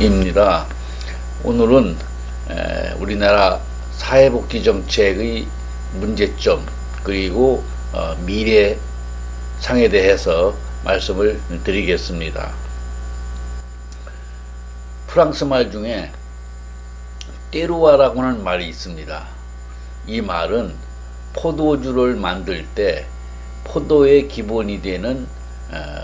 입니다. 오늘은 우리나라 사회복지정책의 문제점 그리고 미래상에 대해서 말씀을 드리겠습니다. 프랑스 말 중에 때루와라고 하는 말이 있습니다. 이 말은 포도주를 만들 때 포도의 기본이 되는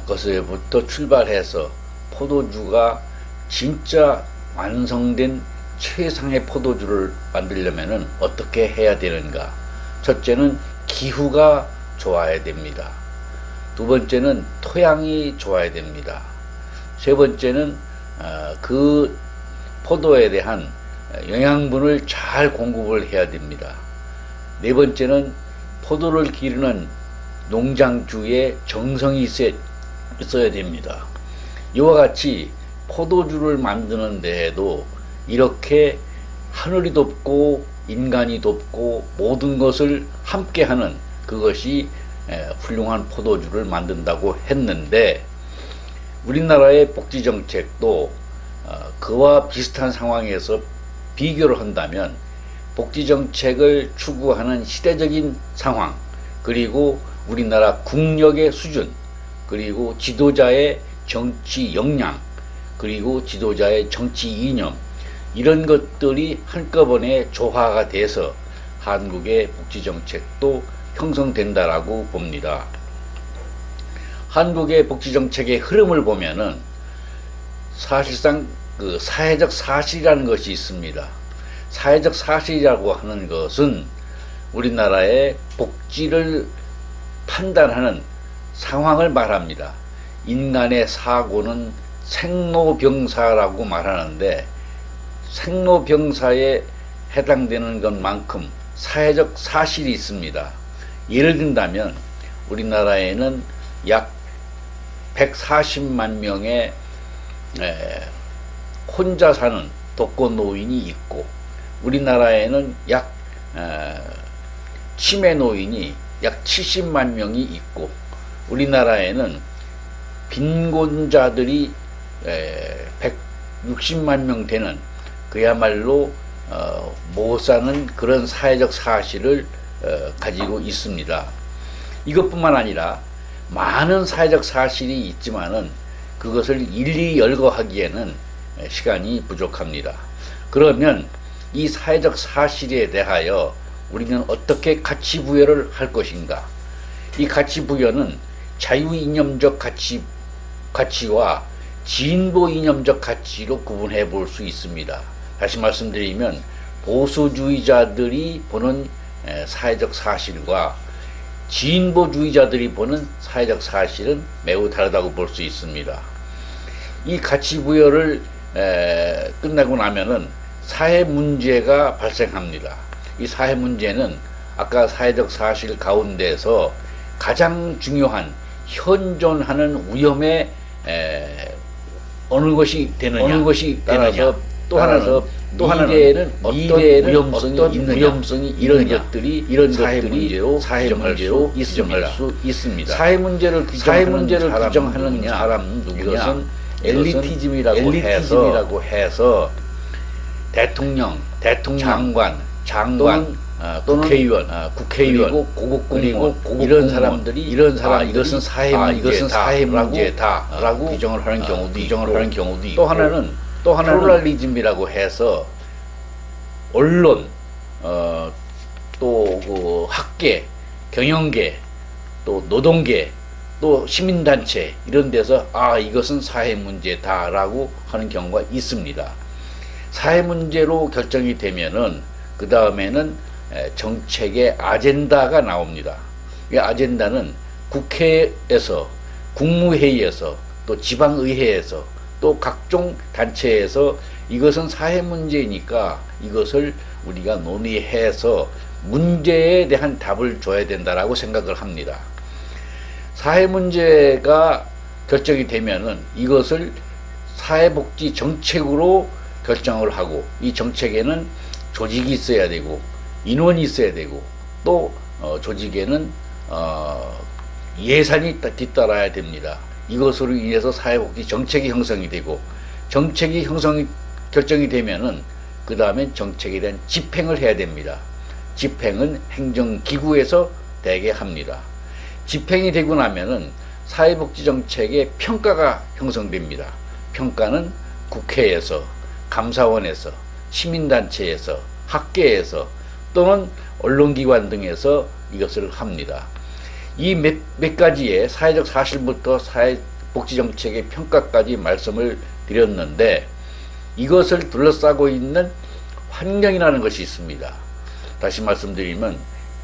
것에부터 출발해서 포도주가 진짜 완성된 최상의 포도주를 만들려면 어떻게 해야 되는가? 첫째는 기후가 좋아야 됩니다. 두 번째는 토양이 좋아야 됩니다. 세 번째는 그 포도에 대한 영양분을 잘 공급을 해야 됩니다. 네 번째는 포도를 기르는 농장주의 정성이 있어야 됩니다. 이와 같이 포도주를 만드는 데에도 이렇게 하늘이 돕고 인간이 돕고 모든 것을 함께하는 그것이 훌륭한 포도주를 만든다고 했는데, 우리나라의 복지정책도 그와 비슷한 상황에서 비교를 한다면 복지정책을 추구하는 시대적인 상황, 그리고 우리나라 국력의 수준, 그리고 지도자의 정치 역량, 그리고 지도자의 정치 이념, 이런 것들이 한꺼번에 조화가 돼서 한국의 복지정책도 형성된다라고 봅니다. 한국의 복지정책의 흐름을 보면은 사실상 그 사회적 사실이라는 것이 있습니다. 사회적 사실이라고 하는 것은 우리나라의 복지를 판단하는 상황을 말합니다. 인간의 사고는 생로병사라고 말하는데, 생로병사에 해당되는 것만큼 사회적 사실이 있습니다. 예를 든다면 우리나라에는 약 140만 명의 혼자 사는 독거노인이 있고, 우리나라에는 약 치매 노인이 약 70만 명이 있고, 우리나라에는 빈곤자들이 160만 명 되는 그야말로 못 사는 그런 사회적 사실을 가지고 있습니다. 이것뿐만 아니라 많은 사회적 사실이 있지만은 그것을 일일이 열거하기에는 시간이 부족합니다. 그러면 이 사회적 사실에 대하여 우리는 어떻게 가치 부여를 할 것인가? 이 가치 부여는 자유이념적 가치와 진보 이념적 가치로 구분해 볼 수 있습니다. 다시 말씀드리면 보수주의자들이 보는 사회적 사실과 진보주의자들이 보는 사회적 사실은 매우 다르다고 볼 수 있습니다. 이 가치 부여를 끝나고 나면은 사회 문제가 발생합니다. 이 사회 문제는 아까 사회적 사실 가운데서 가장 중요한 현존하는 위험에 어느 것이 되느냐, 따라서 또 하나는 미래에는 어떤 위험성이 이런 것들이 사회 문제로 규정할 수 있습니다. 사회 문제를 규정하는 사람은 누구냐? 이것은 엘리티즘이라고 해서 대통령, 장관 또는 국회의원, 그리고 고급공무원 이런 사람들이 이것은 사회 문제다라고 규정을 하는 경우도 있고, 또 하나는 플루럴리즘이라고 해서 언론, 또 그 학계, 경영계, 또 노동계, 또 시민단체 이런 데서 이것은 사회 문제다라고 하는 경우가 있습니다. 사회 문제로 결정이 되면은 그 다음에는 정책의 아젠다가 나옵니다. 이 아젠다는 국회에서, 국무회의에서, 또 지방의회에서, 또 각종 단체에서 이것은 사회 문제니까 이것을 우리가 논의해서 문제에 대한 답을 줘야 된다라고 생각을 합니다. 사회 문제가 결정이 되면은 이것을 사회복지 정책으로 결정을 하고, 이 정책에는 조직이 있어야 되고 인원이 있어야 되고, 또 조직에는 예산이 뒤따라야 됩니다. 이것으로 인해서 사회복지 정책이 형성이 되고, 정책이 결정이 되면은 그 다음에 정책에 대한 집행을 해야 됩니다. 집행은 행정기구에서 대개 합니다. 집행이 되고 나면은 사회복지정책의 평가가 형성됩니다. 평가는 국회에서, 감사원에서, 시민단체에서, 학계에서 또는 언론기관 등에서 이것을 합니다. 이 몇 가지의 사회적 사실부터 사회복지정책의 평가까지 말씀을 드렸는데 이것을 둘러싸고 있는 환경이라는 것이 있습니다. 다시 말씀드리면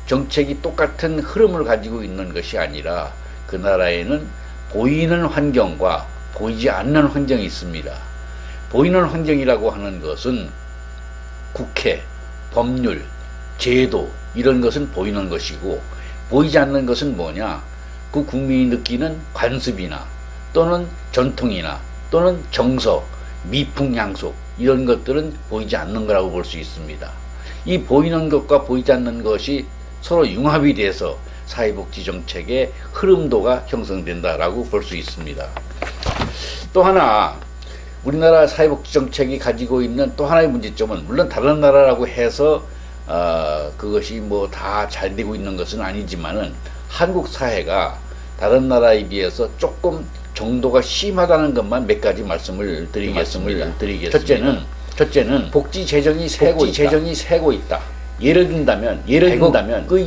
정책이 똑같은 흐름을 가지고 있는 것이 아니라 그 나라에는 보이는 환경과 보이지 않는 환경이 있습니다. 보이는 환경이라고 하는 것은 국회, 법률, 제도 이런 것은 보이는 것이고 보이지 않는 것은 뭐냐? 그 국민이 느끼는 관습이나 또는 전통이나 또는 정서, 미풍양속 이런 것들은 보이지 않는 거라고 볼 수 있습니다. 이 보이는 것과 보이지 않는 것이 서로 융합이 돼서 사회복지정책의 흐름도가 형성된다라고 볼 수 있습니다. 또 하나 우리나라 사회복지정책이 가지고 있는 또 하나의 문제점은 물론 다른 나라라고 해서 그것이 뭐 다 잘 되고 있는 것은 아니지만은 한국 사회가 다른 나라에 비해서 조금 정도가 심하다는 것만 몇 가지 말씀을 드리겠습니다. 첫째는 복지 재정이 세고 있다. 예를 든다면 그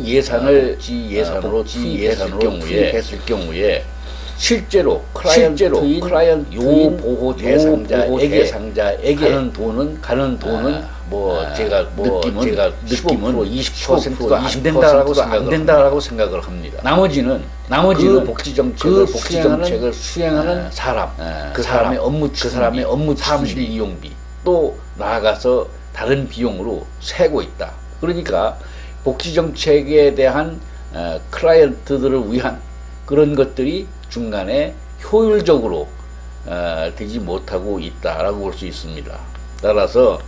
예산을 예산으로 투입했을 경우에 실제로 클라이언트 보호 대상자에게 가는 돈은 제가 느낌은 20%도 안 된다라고 생각을 합니다. 나머지는 그 복지 정책을 수행하는 사람, 그 사람의 업무 사무실 이용비 또 나아가서 다른 비용으로 세고 있다. 그러니까 복지 정책에 대한 클라이언트들을 위한 그런 것들이 중간에 효율적으로 되지 못하고 있다라고 볼 수 있습니다. 따라서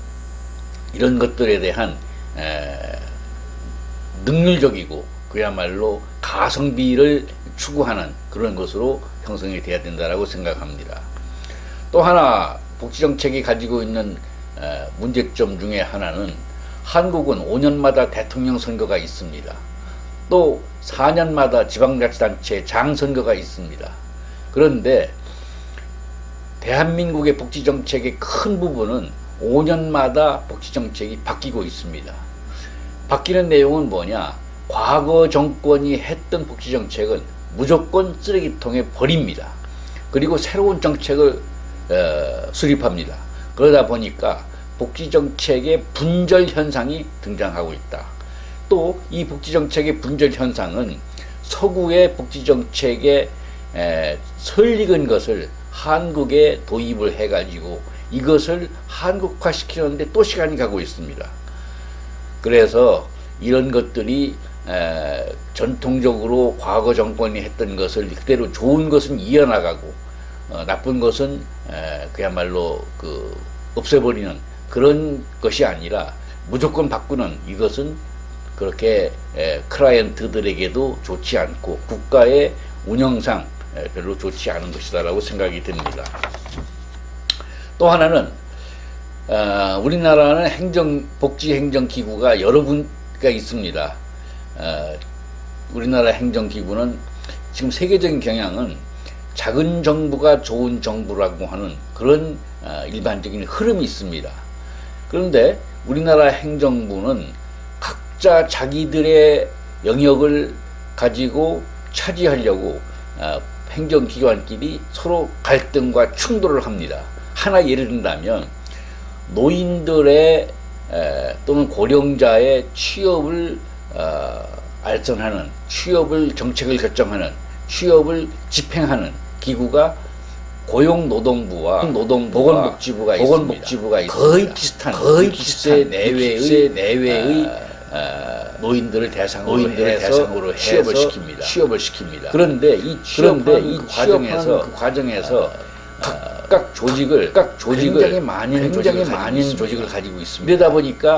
이런 것들에 대한 능률적이고 그야말로 가성비를 추구하는 그런 것으로 형성이 돼야 된다라고 생각합니다. 또 하나 복지정책이 가지고 있는 문제점 중에 하나는 한국은 5년마다 대통령 선거가 있습니다. 또 4년마다 지방자치단체 장선거가 있습니다. 그런데 대한민국의 복지정책의 큰 부분은 5년마다 복지정책이 바뀌고 있습니다. 바뀌는 내용은 뭐냐? 과거 정권이 했던 복지정책은 무조건 쓰레기통에 버립니다. 그리고 새로운 정책을 수립합니다. 그러다 보니까 복지정책의 분절 현상이 등장하고 있다. 또 이 복지정책의 분절 현상은 서구의 복지정책에 설익은 것을 한국에 도입을 해가지고 이것을 한국화시키는데 또 시간이 가고 있습니다. 그래서 이런 것들이 전통적으로 과거 정권이 했던 것을 그대로 좋은 것은 이어나가고 나쁜 것은 그야말로 없애버리는 그런 것이 아니라 무조건 바꾸는 이것은 그렇게 클라이언트들에게도 좋지 않고 국가의 운영상 별로 좋지 않은 것이다라고 생각이 듭니다. 또 하나는 우리나라는 복지행정기구가 여러 군데가 있습니다. 우리나라 행정기구는 지금 세계적인 경향은 작은 정부가 좋은 정부라고 하는 그런 일반적인 흐름이 있습니다. 그런데 우리나라 행정부는 각자 자기들의 영역을 가지고 차지하려고 행정기관끼리 서로 갈등과 충돌을 합니다. 하나 예를 든다면 노인들의 또는 고령자의 취업을 알선하는, 취업을 정책을 결정하는, 취업을 집행하는 기구가 고용노동부와 보건복지부가 있습니다. 거의 비슷한 내외의 노인들을 대상으로 해서 취업을 시킵니다. 그런데 이 과정에서 각각 조직을 굉장히 많은 조직을 가지고 있습니다.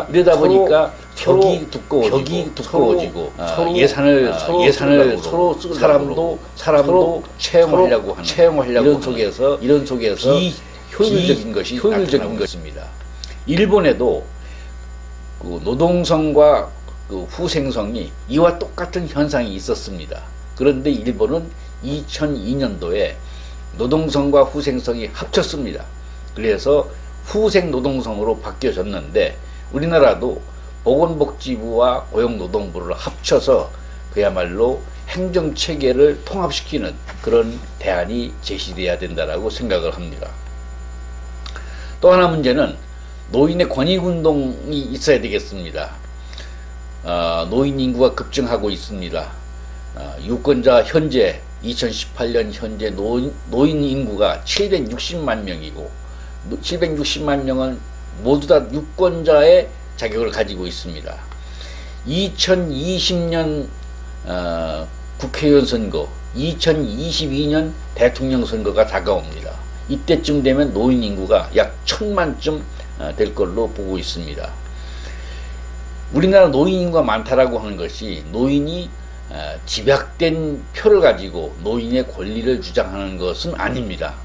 이러다 보니까 벽이 두꺼워지고 예산을 서로 사람도 채용하려고 하는 이런 속에서 효율적인 것이 효율적인 것입니다. 일본에도 그 노동성과 그 후생성이 이와 똑같은 현상이 있었습니다. 그런데 일본은 2002년도에 노동성과 후생성이 합쳤습니다. 그래서 후생 노동성으로 바뀌어졌는데 우리나라도 보건복지부와 고용노동부를 합쳐서 그야말로 행정체계를 통합시키는 그런 대안이 제시돼야 된다라고 생각을 합니다. 또 하나 문제는 노인의 권익운동이 있어야 되겠습니다. 노인 인구가 급증하고 있습니다. 유권자 현재 2018년 현재 노인 인구가 760만 명이고 760만 명은 모두 다 유권자의 자격을 가지고 있습니다. 2020년 국회의원 선거, 2022년 대통령 선거가 다가옵니다. 이때쯤 되면 노인 인구가 약 1000만쯤 될 걸로 보고 있습니다. 우리나라 노인 인구가 많다라고 하는 것이 노인이 집약된 표를 가지고 노인의 권리를 주장하는 것은 아닙니다.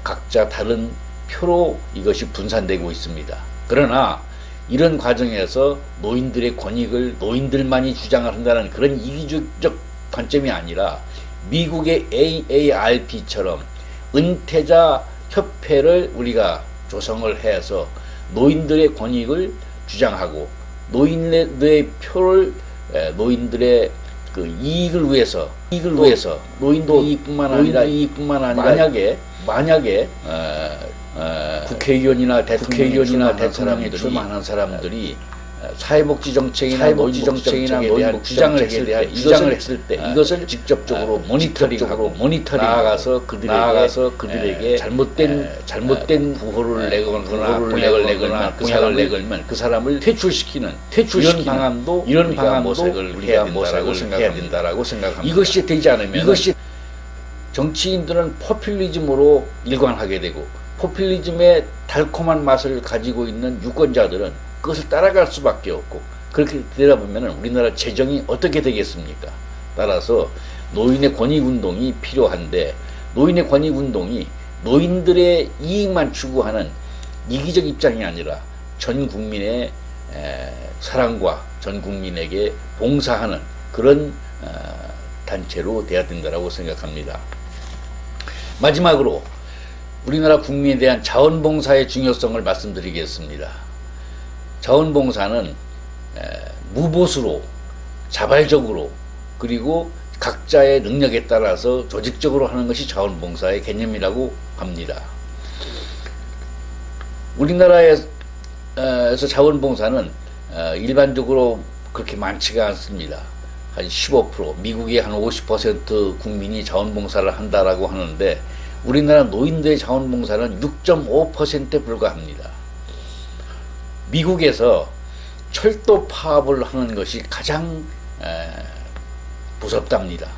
각자 다른 표로 이것이 분산되고 있습니다. 그러나 이런 과정에서 노인들의 권익을 노인들만이 주장을 한다는 그런 이기주의적 관점이 아니라 미국의 AARP처럼 은퇴자 협회를 우리가 조성을 해서 노인들의 권익을 주장하고 노인들의 표를 노인들의 그 이익을 위해서 노인도 이익뿐만 아니라 만약에 국회의원이나 대통령에 출마하는 사람들이 사회복지 정책이나 노인 정책에 대한 주장을 했을 때 이것을 직접적으로 모니터링하고 나아가서 그들에게 잘못된 부호를 내거나 공약을 내걸면 그 사람을 퇴출시키는 이런 방안도 우리가 모색을 해야 된다라고 생각합니다. 이것이 되지 않으면 정치인들은 포퓰리즘으로 일관하게 되고 포퓰리즘의 달콤한 맛을 가지고 있는 유권자들은 그것을 따라갈 수밖에 없고 그렇게 되다 보면 우리나라 재정이 어떻게 되겠습니까? 따라서 노인의 권익운동이 필요한데 노인의 권익운동이 노인들의 이익만 추구하는 이기적 입장이 아니라 전 국민의 사랑과 전 국민에게 봉사하는 그런 단체로 돼야 된다고 생각합니다. 마지막으로 우리나라 국민에 대한 자원봉사의 중요성을 말씀드리겠습니다. 자원봉사는 무보수로 자발적으로 그리고 각자의 능력에 따라서 조직적으로 하는 것이 자원봉사의 개념이라고 합니다. 우리나라에서 자원봉사는 일반적으로 그렇게 많지가 않습니다. 한 15%, 미국의 한 50% 국민이 자원봉사를 한다라고 하는데 우리나라 노인들의 자원봉사는 6.5%에 불과합니다. 미국에서 철도 파업을 하는 것이 가장 무섭답니다.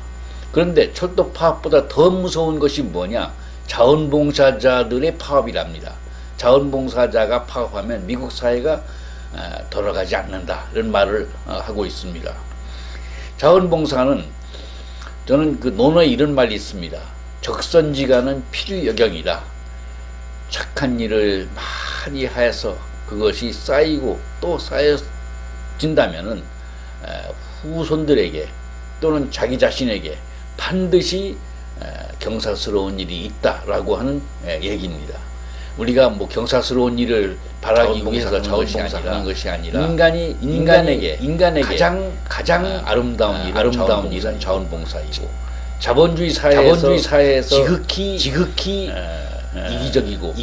그런데 철도 파업보다 더 무서운 것이 뭐냐? 자원봉사자들의 파업이랍니다. 자원봉사자가 파업하면 미국 사회가 돌아가지 않는다 이런 말을 하고 있습니다. 자원봉사는 저는 그 논어에 이런 말이 있습니다. 적선지가는 필요여경이다. 착한 일을 많이 해서 그것이 쌓이고 또 쌓여진다면은 후손들에게 또는 자기 자신에게 반드시 경사스러운 일이 있다라고 하는 얘기입니다. 우리가 뭐 경사스러운 일을 바라기 위해서 자원봉사하는 것이 아니라 인간에게 가장 아름다운 일은 자원봉사이고 자본주의 사회에서 지극히 이기적이고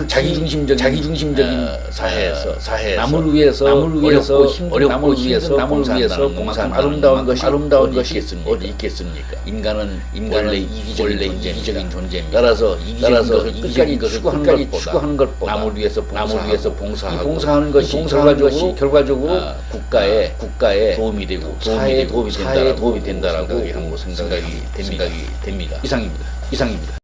자기중심적인 사회에서 남을 위해서 어렵고 힘든 남을 위해서 봉사하는 아름다운 것이 어디 있겠습니까? 인간은 원래 이기적인 존재입니다. 따라서 이기적인 것을 끝까지 추구하는 것보다 남을 위해서 봉사하는 것이 결과적으로 국가에 도움이 되고 사회에 도움이 된다라고 생각이 됩니다. 이상입니다.